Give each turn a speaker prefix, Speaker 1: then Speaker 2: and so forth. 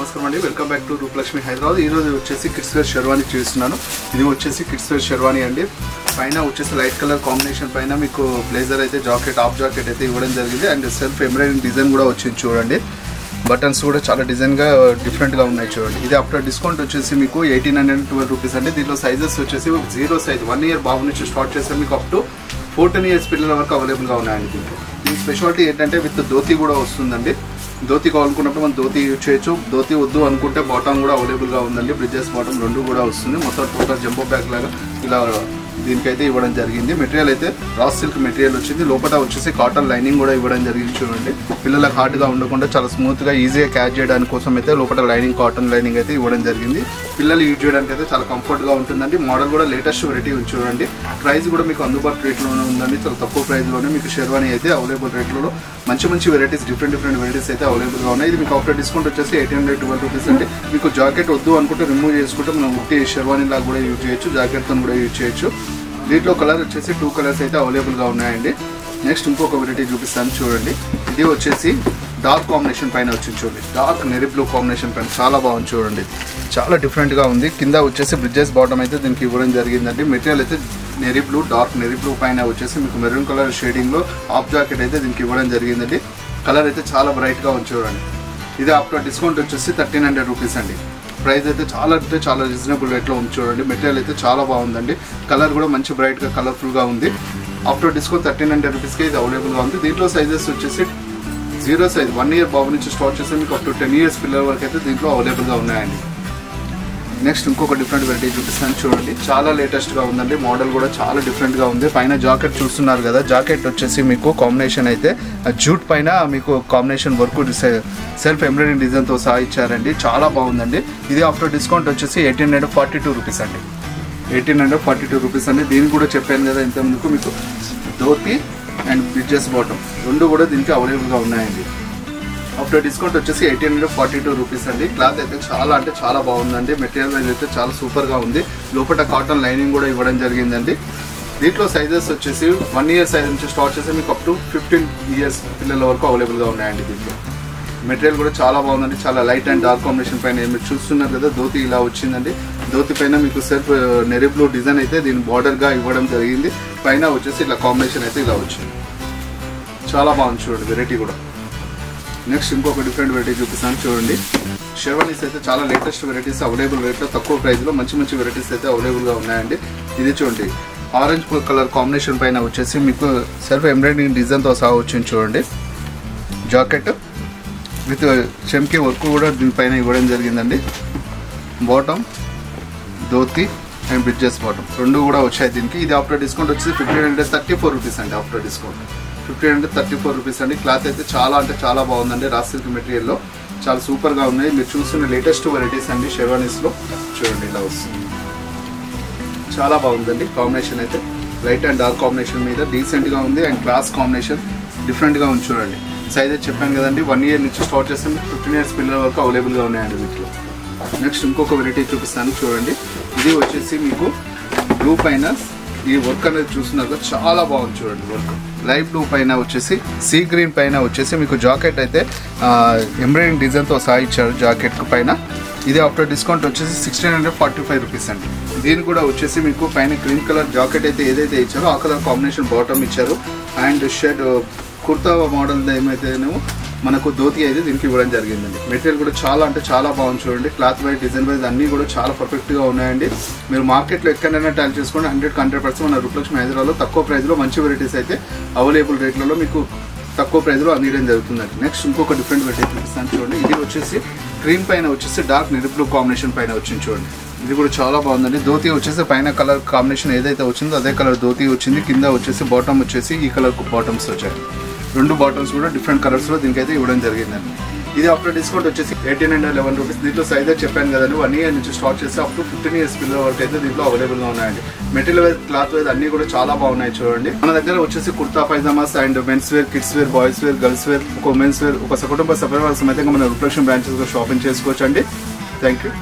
Speaker 1: నమస్కారం అండి. Welcome back to Rupalakshmi Hyderabad. ఈ రోజు వచ్చేసి కిడ్స్ వేర్ షెర్వానీ చూస్తున్నాను. ఇది వచ్చేసి కిడ్స్ వేర్ షెర్వానీ అండి. పైన వచ్చేసి లైట్ కలర్ కాంబినేషన్ పైన మీకు బ్లేజర్ అయితే జాకెట్ హాఫ్ జాకెట్ అయితే ఇవ్వడం జరిగింది. అండ్ సెల్ఫ్ ఎంబ్రాయిడింగ్ డిజైన్ కూడా వచ్చింది చూడండి. బటన్స్ కూడా చాలా డిజైన్గా డిఫరెంట్గా ఉన్నాయి చూడండి. ఇది ఆఫ్టర్ డిస్కౌంట్ వచ్చేసి మీకు 1812 రూపీస్ అండి. దీంట్లో సైజెస్ వచ్చేసి 0 సైజ్ 1 ఇయర్ బాబు నుంచి స్టార్ట్ చేస్తే మీకు అప్ టు 14 ఇయర్స్ పిల్లల వరకు అవైలబుల్గా ఉన్నాయండి. దీంట్లో దీని స్పెషాలిటీ ఏంటంటే విత్ ధోతి కూడా వస్తుందండి. ధోతి కావాలనుకున్నప్పుడు మనం ధోతి యూజ్ చేయొచ్చు. ధోతి వద్దు అనుకుంటే బాటమ్ కూడా అవైలబుల్గా ఉందండి. బ్రిడ్జెస్ బాటమ్ రెండు కూడా వస్తుంది. మొత్తం టోటల్ జంబో బ్యాగ్ లాగా ఇలా దీనికైతే ఇవ్వడం జరిగింది. మెటీరియల్ అయితే రా సిల్క్ మెటీరియల్ వచ్చింది. లోపల వచ్చేసి కాటన్ లైనింగ్ కూడా ఇవ్వడం జరిగింది చూడండి. పిల్లలకు హార్డ్గా ఉండకుండా చాలా స్మూత్గా ఈజీగా క్యాచ్ చేయడానికి కోసం అయితే లోపల లైనింగ్ కాటన్ లైనింగ్ అయితే ఇవ్వడం జరిగింది. పిల్లలు యూజ్ చేయడానికి అయితే చాలా కంఫర్ట్గా ఉంటుందండి. మోడల్ కూడా లేటెస్ట్ వెరైటీ చూడండి. ప్రైస్ కూడా మీకు అందుబాటు రేట్లోనే ఉందండి. చాలా తక్కువ ప్రైస్లోనే మీకు షెర్వానీ అయితే అవైలబుల్ రేట్లో మంచి వెరైటీస్ డిఫరెంట్ వెరైటీస్ అయితే అవైలబుల్గా ఉన్నాయి. ఇది మీకు ఆఫ్టర్ డిస్కౌంట్ వచ్చేసి 1812 రూపీస్ అండి. మీకు జాకెట్ వద్దు అనుకుంటే రిమూవ్ చేసుకుంటే మనం ఉట్టి షెర్వానీ లాగా కూడా యూజ్ చేయొచ్చు. జాకెట్తో కూడా యూజ్ చేయొచ్చు. దీంట్లో కలర్ వచ్చేసి 2 కలర్స్ అయితే అవైలబుల్గా ఉన్నాయండి. నెక్స్ట్ ఇంకొక వెరైటీ చూపిస్తాను చూడండి. ఇది వచ్చేసి డార్క్ కాంబినేషన్ పైన వచ్చింది చూడండి. డార్క్ నెరీ బ్లూ కాంబినేషన్ పైన చాలా బాగుంది చూడండి. చాలా డిఫరెంట్గా ఉంది. కింద వచ్చేసి బ్రిడ్జెస్ బాటమ్ అయితే దీనికి ఇవ్వడం జరిగిందండి. మెటీరియల్ అయితే Neri blue dark Neri blue పైన వచ్చేసి మీకు మెరూన్ కలర్ షేడింగ్లో హాఫ్ జాకెట్ అయితే దీనికి ఇవ్వడం జరిగిందండి. కలర్ అయితే చాలా బ్రైట్గా ఉంది చూడండి. ఇది ఆఫ్టర్ డిస్కౌంట్ వచ్చేసి 1300 రూపీస్ అండి. ప్రైస్ అయితే చాలా రీజనబుల్ రేట్లో ఉంది చూడండి. మెటీరియల్ అయితే చాలా బాగుందండి. కలర్ కూడా మంచి బ్రైట్గా కలర్ఫుల్గా ఉంది. ఆఫ్టర్ డిస్కౌంట్ 1300 రూపీస్కి ఇది అవైలబుల్గా ఉంది. దీంట్లో సైజెస్ వచ్చేసి 0 సైజ్ 1 ఇయర్ బాబు నుంచి స్టార్ట్ చేస్తే మీకు అప్ టు 10 ఇయర్స్ పిల్లల వరకు అయితే దీంట్లో అవైలబుల్గా ఉన్నాయండి. నెక్స్ట్ ఇంకొక డిఫరెంట్ వెరైటీ చూపిస్తాను చూడండి. చాలా లేటెస్ట్గా ఉందండి. మోడల్ కూడా చాలా డిఫరెంట్గా ఉంది. పైన జాకెట్ చూస్తున్నారు కదా. జాకెట్ వచ్చేసి మీకు కాంబినేషన్ అయితే జూట్ పైన మీకు కాంబినేషన్ వర్క్ సెల్ఫ్ ఎంబ్రాయిడింగ్ డిజైన్తో సహా ఇచ్చారండి. చాలా బాగుందండి. ఇది ఆఫ్టర్ డిస్కౌంట్ వచ్చేసి 1842 రూపీస్ అండి. 1842 రూపీస్ అండి. దీనికి కూడా చెప్పాను కదా ఇంతకుముందుకు మీకు ధోతి అండ్ బ్రిడ్జెస్ బాటమ్ రెండు కూడా దీనికి అవైలబుల్గా ఉన్నాయండి. ఆఫ్టర్ డిస్కౌంట్ వచ్చేసి 1842 రూపీస్ అండి. క్లాత్ అయితే చాలా బాగుందండి. మెటీరియల్ వైజ్ అయితే చాలా సూపర్గా ఉంది. లోపల కాటన్ లైనింగ్ కూడా ఇవ్వడం జరిగిందండి. దీంట్లో సైజెస్ వచ్చేసి 1 ఇయర్ సైజ్ నుంచి స్టార్ట్ చేస్తే మీకు అప్ టు 15 ఇయర్స్ పిల్లల వరకు అవైలబుల్గా ఉన్నాయండి. దీంట్లో మెటీరియల్ కూడా చాలా బాగుందండి. చాలా లైట్ అండ్ డార్క్ కాంబినేషన్ పైన మీరు చూస్తున్నారు కదా. ధోతి ఇలా వచ్చిందండి. ధోతి పైన మీకు సెల్ఫ్ నెరీ బ్లూ డిజైన్ అయితే దీని బార్డర్గా ఇవ్వడం జరిగింది. పైన వచ్చేసి ఇలా కాంబినేషన్ అయితే ఇలా వచ్చింది. చాలా బాగుంది చూడండి వెరైటీ కూడా. నెక్స్ట్ ఇంకొక డిఫరెంట్ వెరైటీ చూపిస్తాను చూడండి. షెర్వానీస్ అయితే చాలా లేటెస్ట్ వెరైటీస్ అవైలబుల్ రేట్లో తక్కువ ప్రైస్లో మంచి వెరైటీస్ అయితే అవైలబుల్గా ఉన్నాయండి. ఇది చూడండి. ఆరెంజ్ కలర్ కాంబినేషన్ పైన వచ్చేసి మీకు సెల్ఫ్ ఎంబ్రాయిడింగ్ డిజైన్తో సహా వచ్చింది చూడండి. జాకెట్ విత్ చెమ్కి వర్క్ కూడా దీనిపైన ఇవ్వడం జరిగిందండి. Bottom dhoti and bridges bottom రెండు కూడా వచ్చాయి దీనికి. ఇది ఆఫ్టర్ డిస్కౌంట్ వచ్చేసి 1534 రూపీస్ అండి. ఆఫ్టర్ డిస్కౌంట్ 1534 రూపీస్ అండి. క్లాత్ అయితే చాలా బాగుందండి. రా సిల్క్ మెటీరియల్లో చాలా సూపర్గా ఉన్నాయి. మీరు చూస్తున్న లేటెస్ట్ వెరైటీస్ అండి షెర్వానీస్లో చూడండి. ఇలా వస్తుంది. చాలా బాగుందండి. కాంబినేషన్ అయితే లైట్ అండ్ డార్క్ కాంబినేషన్ మీద డీసెంట్గా ఉంది. అండ్ క్లాస్ కాంబినేషన్ డిఫరెంట్గా ఉంది చూడండి. సైజ్ అయితే చెప్పాను కదండి. 1 ఇయర్ నుంచి స్టార్ట్ చేస్తే మీకు 15 ఇయర్స్ పిల్లల వరకు అవైలబుల్గా ఉన్నాయండి వీటిలో. నెక్స్ట్ ఇంకొక వెరైటీ చూపిస్తాను చూడండి. ఇది వచ్చేసి మీకు బ్లూ పైన ఈ వర్క్ అనేది చూస్తున్నారు కదా. చాలా బాగుంది చూడండి వర్క్. లైట్ బ్లూ పైన వచ్చేసి సీ గ్రీన్ పైన వచ్చేసి మీకు జాకెట్ అయితే ఎంబ్రాయిడింగ్ డిజైన్తో సహా ఇచ్చారు జాకెట్ పైన. ఇది ఆఫ్టర్ డిస్కౌంట్ వచ్చేసి 1645 రూపీస్ అండి. దీని కూడా వచ్చేసి మీకు పైన గ్రీన్ కలర్ జాకెట్ అయితే ఏదైతే ఇచ్చారో ఆ కలర్ కాంబినేషన్ బాటమ్ ఇచ్చారు. అండ్ షర్ట్ కుర్తా మోడల్ ఏమైతేనేమో మనకు ధోతి అయితే దీనికి ఇవ్వడం జరిగిందండి. మెటీరియల్ కూడా చాలా బాగుంది చూడండి. క్లాత్ వైజ్ డిజైన్ వైజ్ అన్నీ కూడా చాలా పర్ఫెక్ట్గా ఉన్నాయండి. మీరు మార్కెట్లో ఎక్కడైనా ట్రై చేసుకోండి. 100% మన రూపలక్ష్మి హైదరాబాద్లో తక్కువ ప్రైస్లో మంచి వెరైటీస్ అయితే అవైలబుల్ రేట్లలో మీకు తక్కువ ప్రైస్లో అందించడం జరుగుతుందండి. నెక్స్ట్ ఇంకొక డిఫరెంట్ వెరైటీ చూపిస్తాను చూడండి. ఇది వచ్చేసి క్రీమ్ పైన వచ్చేసి డార్క్ నెరీ బ్లూ కాంబినేషన్ పైన వచ్చింది చూడండి. ఇది కూడా చాలా బాగుందండి. ధోతి వచ్చేసి పైన కలర్ కాంబినేషన్ ఏదైతే వచ్చిందో అదే కలర్ ధోతి వచ్చింది. కింద వచ్చేసి బాటమ్ వచ్చేసి ఈ కలర్ బాటమ్స్ వచ్చాయి. రెండు బాటమ్స్ కూడా డిఫరెంట్ కలర్స్లో దీనికైతే ఇవ్వడం జరిగిందండి. ఇది ఆఫ్టర్ డిస్కౌంట్ వచ్చేసి 1811 రూపీస్. దీంట్లో సైజ్ చెప్పాను కదండి. 1 ఇయర్ నుంచి స్టార్ట్ చేస్తే అప్ టు 15 ఇయర్స్ పిల్లల వరకు అయితే దీంట్లో అవైలబుల్గా ఉన్నాయండి. మెటీరియల్ వైజ్ క్లాత్ వైజ్ అన్ని కూడా చాలా బాగున్నాయి చూడండి. మన దగ్గర వచ్చేసి kurta pyjamas and men's wear, kids wear, boys wear, girls wear, ఒక ఉమెన్స్ వేర్, ఒక కుటుంబ సభ్యుల సమేతంగా మన రూపలక్ష్మి బ్రాంచెస్లో షాపింగ్ చేసుకోవచ్చు అండి. Thank you.